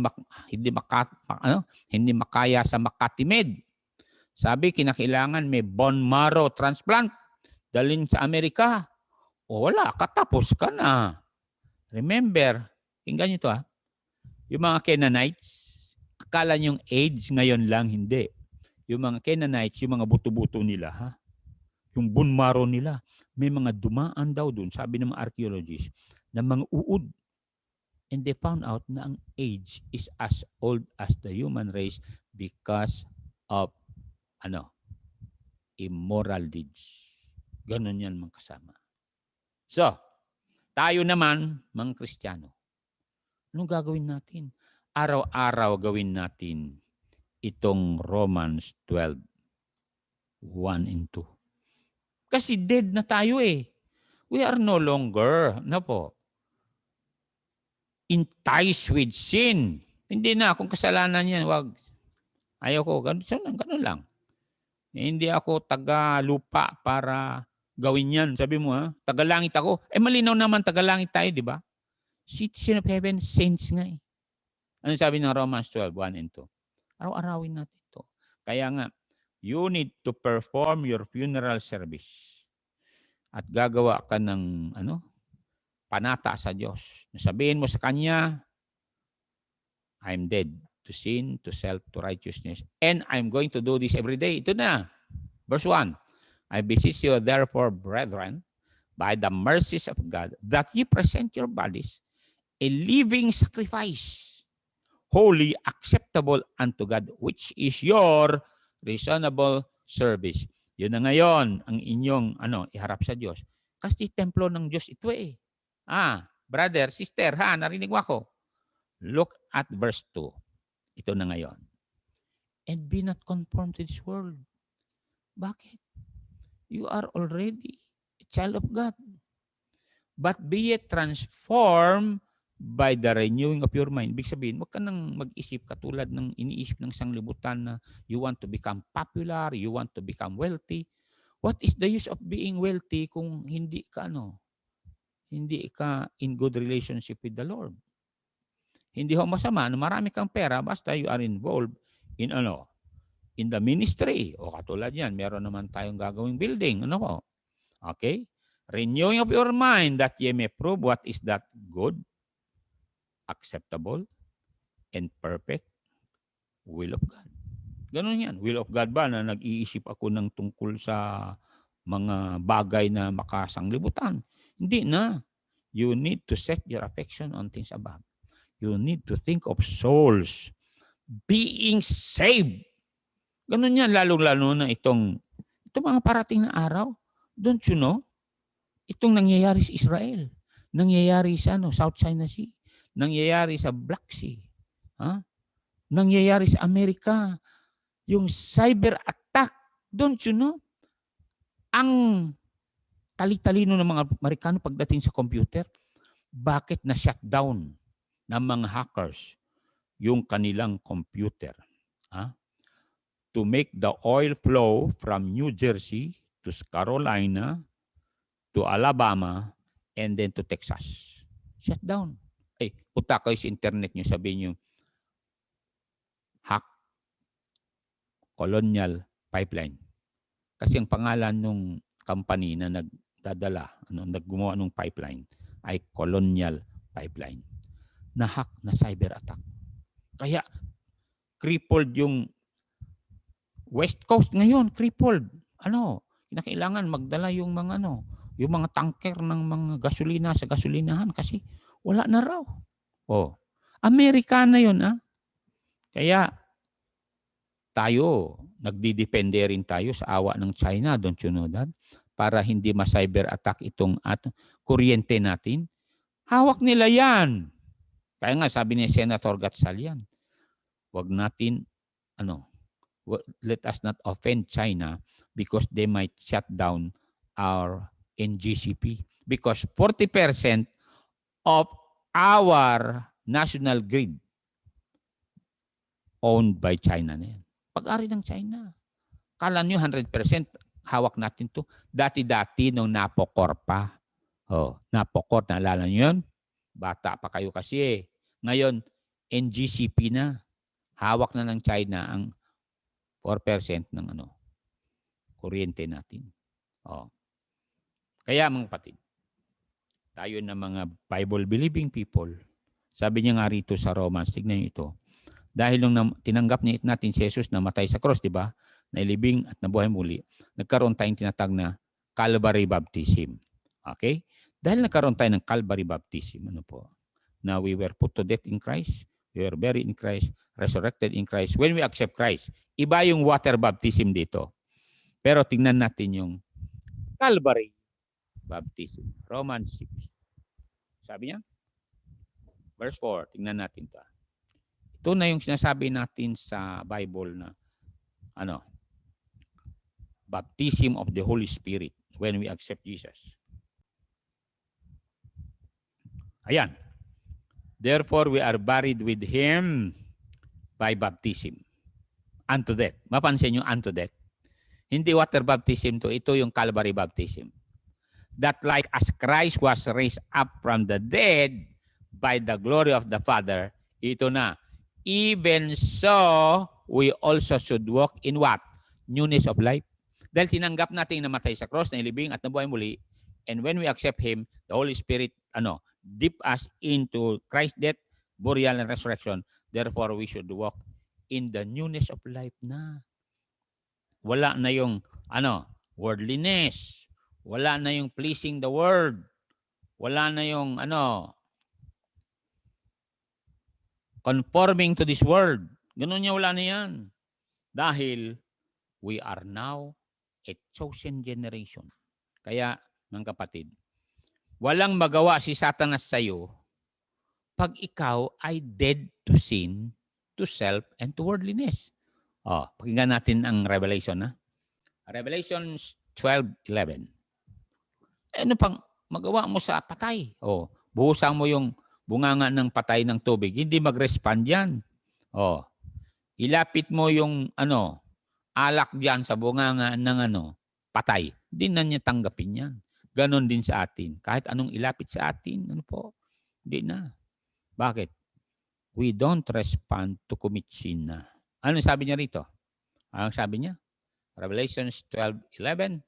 [SPEAKER 1] makaya sa Makati-Med. Sabi, kinakailangan may bone marrow transplant. Dalhin sa Amerika. O wala, katapos ka na. Remember, tingnan nyo ito yung mga Canaanites, akala nyo yung AIDS ngayon lang, hindi. Yung mga Canaanites, yung mga buto-buto nila, yung bone marrow nila, may mga dumaan daw dun, sabi ng mga archaeologists, na mga uod. And they found out na ang age is as old as the human race because of immoral deeds. Ganun yan mga kasama. So, tayo naman, mga Kristiyano, anong gagawin natin? Araw-araw gawin natin itong Romans 12, 1 and 2. Kasi dead na tayo eh. We are no longer, enticed with sin. Hindi na, kung kasalanan yan, wag. Ayaw ko, ganun lang. Hindi ako taga-lupa para gawin yan. Sabi mo, taga-langit ako. Malinaw naman, taga-langit tayo, di ba? Citizen of heaven, saints nga eh. Ano sabi ng Romans 12:1 and 2? Araw-arawin natin ito. Kaya nga, you need to perform your funeral service. At gagawa ka ng panata sa Diyos. Sabihin mo sa Kanya, I'm dead to sin, to self, to righteousness. And I'm going to do this every day. Ito na. Verse 1. I beseech you therefore, brethren, by the mercies of God, that ye present your bodies a living sacrifice, holy, acceptable unto God, which is your reasonable service. Yun na ngayon ang inyong iharap sa Diyos. Kasi templo ng Diyos ito eh. Brother, sister, narinig mo ako. Look at verse 2. Ito na ngayon. And be not conformed to this world. Bakit? You are already a child of God. But be ye transformed by the renewing of your mind. Ibig sabihin, huwag ka nang mag-isip katulad ng iniisip ng sanglibutan na you want to become popular, you want to become wealthy. What is the use of being wealthy kung hindi ka in good relationship with the Lord? Hindi ho masama na marami kang pera basta you are involved in in the ministry. O katulad yan, meron naman tayong gagawing building. Okay? Renewing of your mind that ye may prove what is that good, acceptable, and perfect will of God. Ganun yan. Will of God ba na nag-iisip ako ng tungkol sa mga bagay na makasanglibutan? Hindi na. You need to set your affection on things above. You need to think of souls being saved. Ganun yan, lalo-lalo na itong mga parating na araw. Don't you know? Itong nangyayari sa Israel. Nangyayari sa South China Sea. Nangyayari sa Black Sea. Nangyayari sa Amerika. Yung cyber attack. Don't you know? Ang tali-talino ng mga Amerikano pagdating sa computer, bakit na-shutdown ng mga hackers yung kanilang computer? To make the oil flow from New Jersey to Carolina to Alabama and then to Texas. Shutdown. Punta kayo sa internet nyo, sabihin nyo, hack Colonial Pipeline. Kasi ang pangalan ng company na naggumawa ng pipeline ay Colonial Pipeline. Na-hack na cyber attack. Kaya crippled yung West Coast ngayon, crippled. Kinakailangan magdala yung mga yung mga tanker ng mga gasolina sa gasolinahan kasi wala na raw. Amerikana yun, Kaya tayo, nagdidepende rin tayo sa awa ng China, don't you know that? Para hindi ma-cyber attack itong kuryente natin. Hawak nila yan. Kaya nga sabi ni Senator Gatchalian, wag natin let us not offend China because they might shut down our NGCP because 40% of our national grid owned by China na yan. Pag-ari ng China. Kala nyo 100% hawak natin to. Dati-dati nung Napocor pa. Napocor, naalala nyo yun? Bata pa kayo kasi. Ngayon, NGCP na. Hawak na ng China ang 4% ng kuryente natin. Kaya mga kapatid, tayo na mga Bible-believing people, sabi niya nga rito sa Romans, tignan niyo ito, dahil nung tinanggap natin si Jesus na matay sa cross, di ba? Nailibing at nabuhay muli, nagkaroon tayong tinatag na Calvary Baptism. Okay? Dahil nagkaroon tayo ng Calvary Baptism, na we were put to death in Christ, we were buried in Christ, resurrected in Christ. When we accept Christ, iba yung water baptism dito. Pero tingnan natin yung Calvary Baptism. Romans 6. Sabi niya? Verse 4. Tingnan natin ito. Ito na yung sinasabi natin sa Bible na baptism of the Holy Spirit when we accept Jesus. Ayan. Therefore, we are buried with him by baptism unto death. Mapansin nyo, unto death. Hindi water baptism to. Ito yung Calvary baptism. That like as Christ was raised up from the dead by the glory of the Father, ito na, even so, we also should walk in what? Newness of life. Dahil tinanggap natin namatay sa cross, nailibing at nabuhay muli, and when we accept Him, the Holy Spirit, dip us into Christ's death, burial, and resurrection. Therefore, we should walk in the newness of life na. Wala na yung, worldliness. Wala na yung pleasing the world. Wala na yung, conforming to this world. Ganun niya, wala na yan. Dahil we are now a chosen generation. Kaya, mga kapatid, walang magawa si Satanas sa'yo pag ikaw ay dead to sin, to self, and to worldliness. Pakinggan natin ang Revelation. Revelation 12:11. Ano pang magawa mo sa patay? Buhusan mo yung bunganga ng patay ng tubig. Hindi mag-respond yan. Ilapit mo yung alak diyan sa bunganga ng patay. Hindi na niya tanggapin yan. Ganon din sa atin. Kahit anong ilapit sa atin, hindi na. Bakit? We don't respond to commit sin na. Ano sabi niya rito? Ano sabi niya? Revelation 12:11.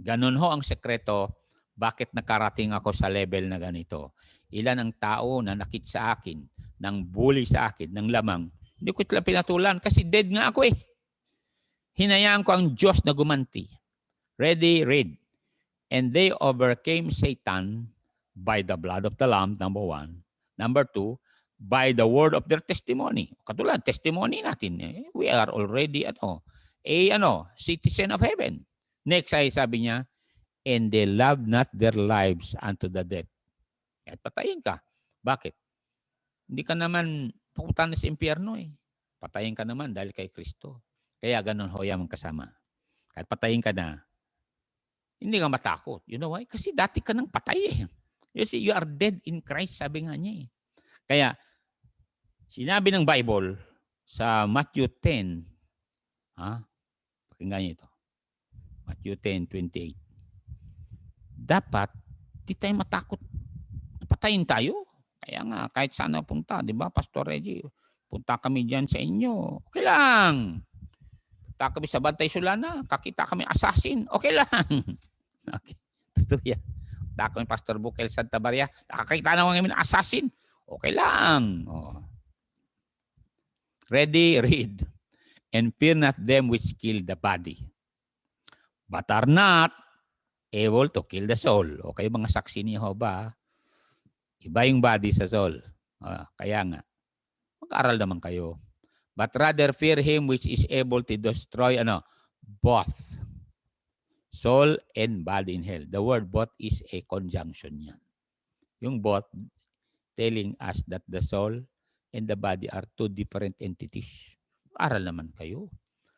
[SPEAKER 1] Ganon ho ang sekreto bakit nakarating ako sa level na ganito. Ilan ang tao na nakit sa akin, nang bully sa akin, ng lamang. Hindi ko ito pinatulan kasi dead nga ako eh. Hinayaan ko ang Diyos na gumanti. Ready, read. And they overcame Satan by the blood of the Lamb, number 1. Number 2, by the word of their testimony. Katulad, testimony natin. We are already citizen of heaven. Next ay sabi niya, and they love not their lives unto the death. At patayin ka. Bakit? Hindi ka naman pupunta sa impyerno eh. Patayin ka naman dahil kay Kristo. Kaya ganun ho yung kasama. Kahit patayin ka na, hindi ka matakot. You know why? Kasi dati ka nang patay eh. You see, you are dead in Christ, sabi nga niya eh. Kaya, sinabi ng Bible sa Matthew 10, pakinggan niyo ito. Matthew 10:28. Dapat, di tayo matakot. Patayin tayo. Kaya nga, kahit saan na punta, di ba, Pastor Reggie, punta kami dyan sa inyo. Okay lang. Punta kami sa Bantay Sulana, kakita kami assassin. Okay lang. Okay. Totoo yan. Punta kami Pastor Bukel Santa Maria, nakakita naman kami ng assassin. Okay lang. Ready, read. And fear not them which kill the body, but are not able to kill the soul. Okay, mga saksi ni Jehovah, iba yung body sa soul. Kaya nga, mag-aral naman kayo. But rather fear him which is able to destroy both soul and body in hell. The word both is a conjunction yan. Yung both telling us that the soul and the body are two different entities. Aral naman kayo.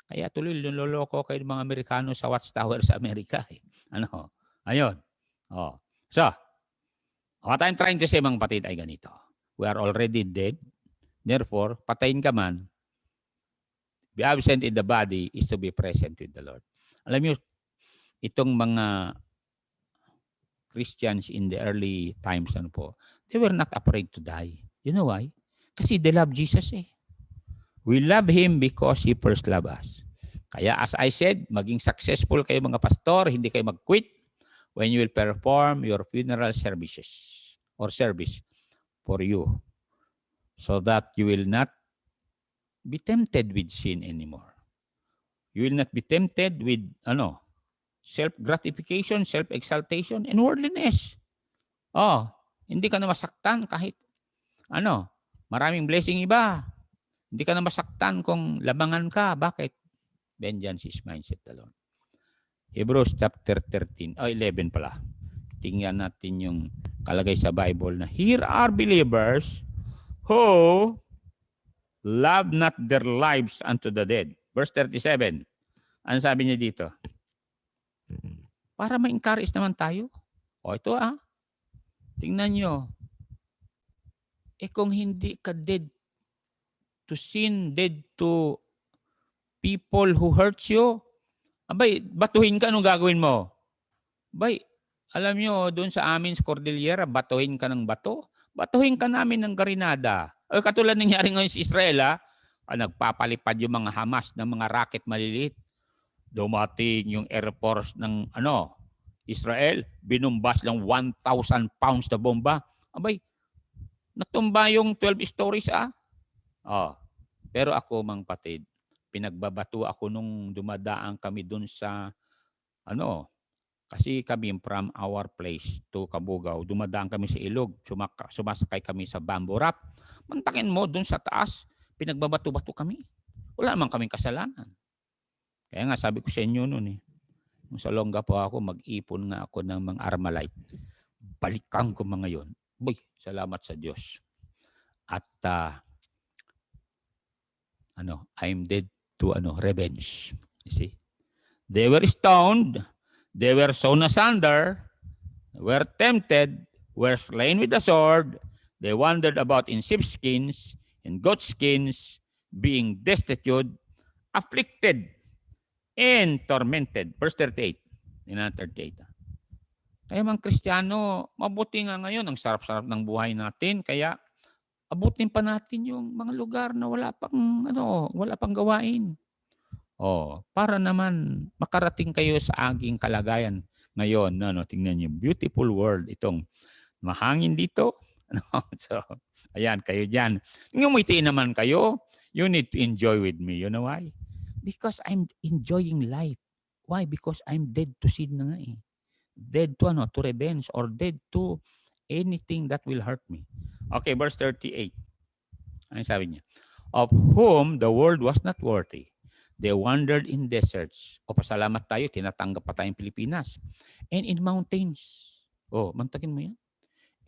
[SPEAKER 1] Kaya tuloy niloloko kayo ng mga Amerikano sa Watchtower sa Amerika. Ayun. So, what I'm trying to say mga kapatid ay ganito. We are already dead. Therefore, patayin ka man, be absent in the body is to be present with the Lord. Alam niyo, itong mga Christians in the early times, they were not afraid to die. You know why? Kasi they love Jesus eh. We love Him because He first loved us. Kaya as I said, maging successful kayo mga pastor, hindi kayo mag-quit when you will perform your funeral services or service for you so that you will not be tempted with sin anymore. You will not be tempted with self-gratification, self-exaltation, and worldliness. Hindi ka na masaktan kahit maraming blessing iba. Hindi ka na masaktan kung labangan ka. Bakit? Vengeance is mine, said the Lord. Hebrews chapter 11 pala. Tingnan natin yung kalagay sa Bible na here are believers who love not their lives unto the dead. Verse 37. Ano sabi niya dito? Para ma-encourage naman tayo. Ito tingnan nyo. kung hindi ka dead to sin, dead to people who hurts you, abay, batuhin ka, anong gagawin mo? Abay, alam nyo, doon sa amin sa Cordillera, batuhin ka ng bato. Batuhin ka namin ng garinada. Katulad nangyari ngayon sa Israel, nagpapalipad yung mga Hamas ng mga rocket maliliit. Dumating yung Air Force ng Israel, binumbas lang 1,000 pounds na bomba. Abay, natumba yung 12 stories Pero ako, mga kapatid, pinagbabato ako nung dumadaan kami dun sa kasi kami from our place to Cabugao, dumadaan kami sa ilog, sumasakay kami sa bamboo raft. Mantakin mo dun sa taas, pinagbabato-bato kami. Wala naman kaming kasalanan. Kaya nga sabi ko sa inyo noon nung sa Longga po ako, mag-ipon nga ako ng mga Armalite. Balikan ko mga yon. Boy, salamat sa Diyos. At I'm dead to revenge. You see? They were stoned, they were sawn asunder, were tempted, were slain with the sword, they wandered about in sheepskins, in goatskins, being destitute, afflicted, and tormented. Verse 38. 38. Kaya mga Kristiyano, mabuti nga ngayon, ang sarap-sarap ng buhay natin, kaya abutin pa natin yung mga lugar na wala pang gawain. Para naman makarating kayo sa aking kalagayan ngayon. Tingnan niyo, beautiful world itong mahangin dito. So, ayan, kayo dyan. Ngumiti naman kayo. You need to enjoy with me. You know why? Because I'm enjoying life. Why? Because I'm dead to sin na nga eh. Dead to revenge or dead to anything that will hurt me. Okay, verse 38. Ano sabi niya? Of whom the world was not worthy. They wandered in deserts. Pasalamat tayo, tinatanggap pa tayong Pilipinas. And in mountains. Mantakin mo yan.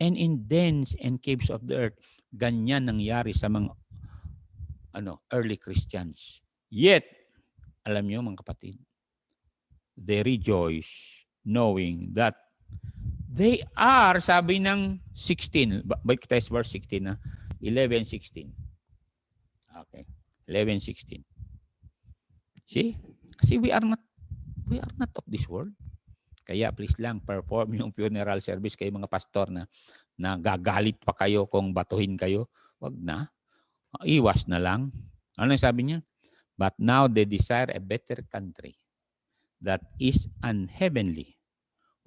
[SPEAKER 1] And in dens and caves of the earth. Ganyan nangyari sa mga early Christians. Yet, alam niyo mga kapatid, they rejoice knowing that they are, sabi ng 16, balik tayo sa verse 16 11:16. Okay, 11:16. See? Kasi we are not of this world. Kaya please lang, perform yung funeral service kayo mga pastor na gagalit pa kayo kung batuhin kayo. Wag na. Iwas na lang. Ano sabi niya? But now they desire a better country that is unheavenly.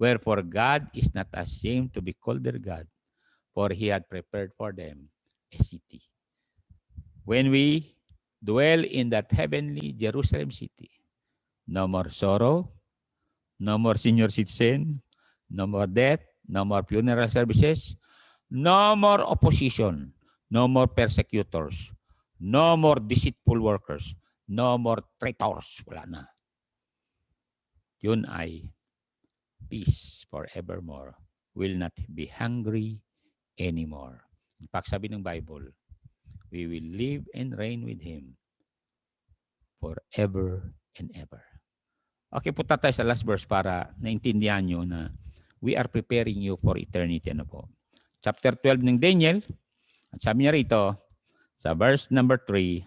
[SPEAKER 1] Wherefore God is not ashamed to be called their God, for He had prepared for them a city. When we dwell in that heavenly Jerusalem city, no more sorrow, no more senior citizen, no more death, no more funeral services, no more opposition, no more persecutors, no more deceitful workers, no more traitors. Wala na. Yun ay peace forevermore. Will not be hungry anymore. In fact, sabi ng Bible, we will live and reign with Him forever and ever. Okay, punta tayo sa last verse para naintindihan nyo na we are preparing you for eternity. Chapter 12 ng Daniel, at sabi niya rito, sa verse number 3,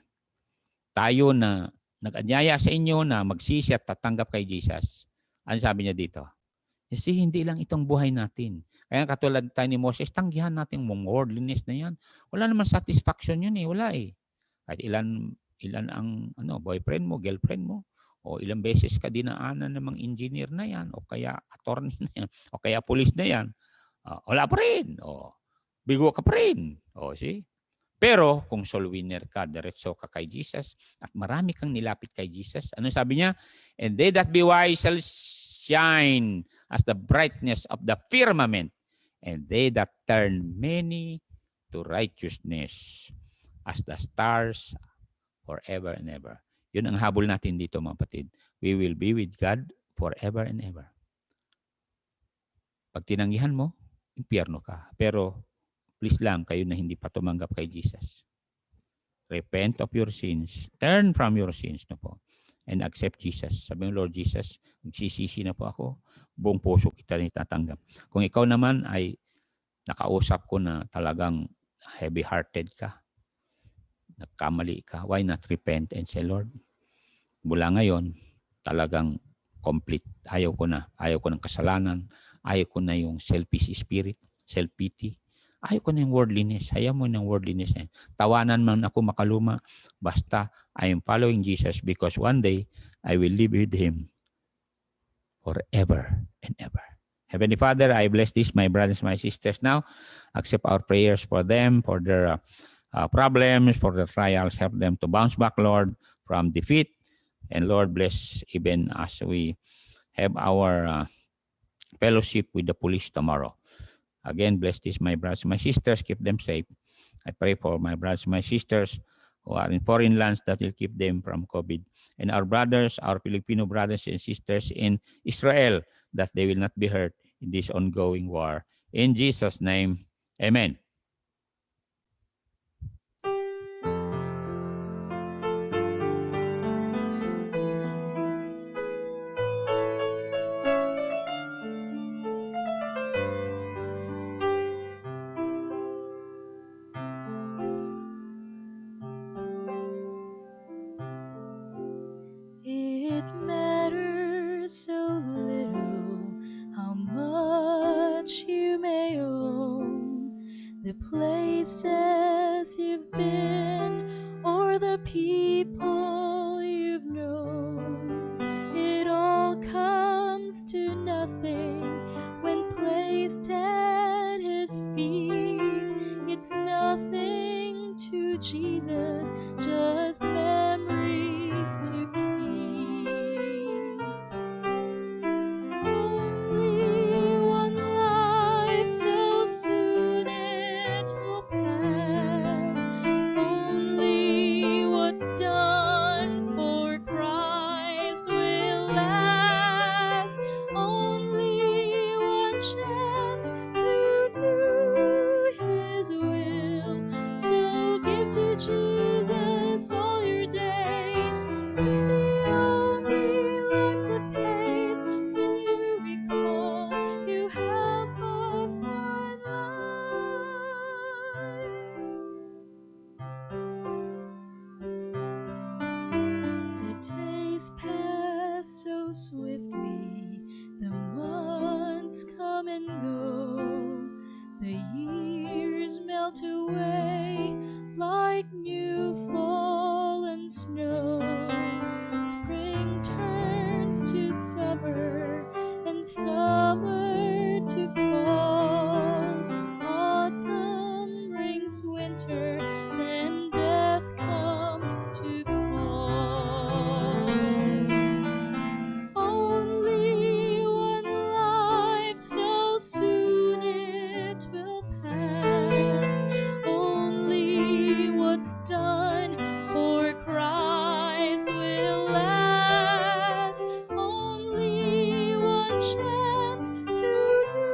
[SPEAKER 1] tayo na nag-anyaya sa inyo na magsisi at tatanggap kay Jesus. Ano sabi niya dito? Kasi hindi lang itong buhay natin. Kaya katulad tayo ni Moses, tanggihan natin yung worldliness na yan. Wala naman satisfaction yun eh. Wala eh. Kahit ilan ang boyfriend mo, girlfriend mo, o ilang beses ka dinaanan ng mga engineer na yan, o kaya attorney na yan, o kaya police na yan, wala pa rin. Bigo ka pa rin. See? Pero kung soul winner ka, diretso ka kay Jesus, at marami kang nilapit kay Jesus, ano sabi niya? And they that be wise shall shine as the brightness of the firmament, and they that turn many to righteousness as the stars forever and ever. Yun ang habol natin dito mga kapatid. We will be with God forever and ever. Pag tinanggihan mo, impyerno ka. Pero please lang kayo na hindi pa tumanggap kay Jesus. Repent of your sins. Turn from your sins na po. And accept Jesus. Sabi ng Lord Jesus, magsisisi na po ako. Buong puso kita nitatanggap. Kung ikaw naman ay nakausap ko na talagang heavy-hearted ka, nagkamali ka, why not repent and say, Lord, mula ngayon, talagang complete. Ayaw ko ng kasalanan, ayaw ko na yung selfish spirit, self-pity, ayaw ko na yung worldliness, ayaw mo ng worldliness. Tawanan man ako makaluma, basta I am following Jesus because one day, I will live with Him forever and ever. Heavenly Father, I bless this, my brothers, my sisters now. Accept our prayers for them, for their problems, for the trials. Help them to bounce back, Lord, from defeat. And Lord, bless even as we have our fellowship with the police tomorrow. Again, bless this, my brothers, my sisters. Keep them safe. I pray for my brothers, my sisters who are in foreign lands, that will keep them from COVID. And our brothers, our Filipino brothers and sisters in Israel, that they will not be hurt in this ongoing war. In Jesus' name, amen.
[SPEAKER 5] It matters so little how much you may own, the places you've been, or the people you've known. It all comes to nothing when placed at His feet. It's nothing to Jesus, just memories to keep. Only one life, so soon it will pass. Only what's done for Christ will last. Only one chance to do His will. So give to Jesus all your days. It's the only life that pays. When you recall you have but one life. The days pass so swiftly, the months come and go, the years melt away like new fallen snow. Spring turns to summer and summer to fall. Autumn brings winter, then death comes to call. Only one life, so soon it will pass. Only what's done for Christ will last. Only one chance to do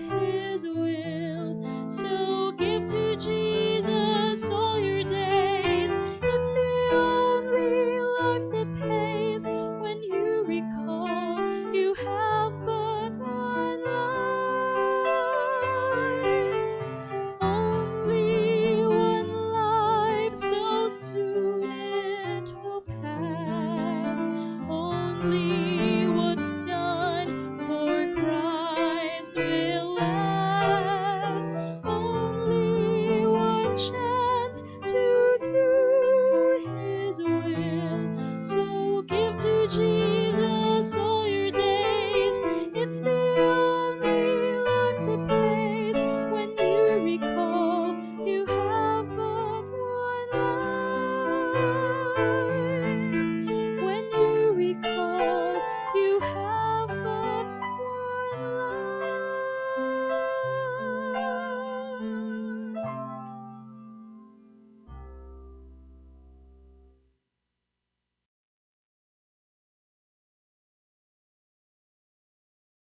[SPEAKER 5] His will. So give to Jesus all your days. It's the only life that pays. When you recall you have but one life. Only one life, so soon it will pass. Only what's done for Christ will last. Only one chance to do His will. So give to Jesus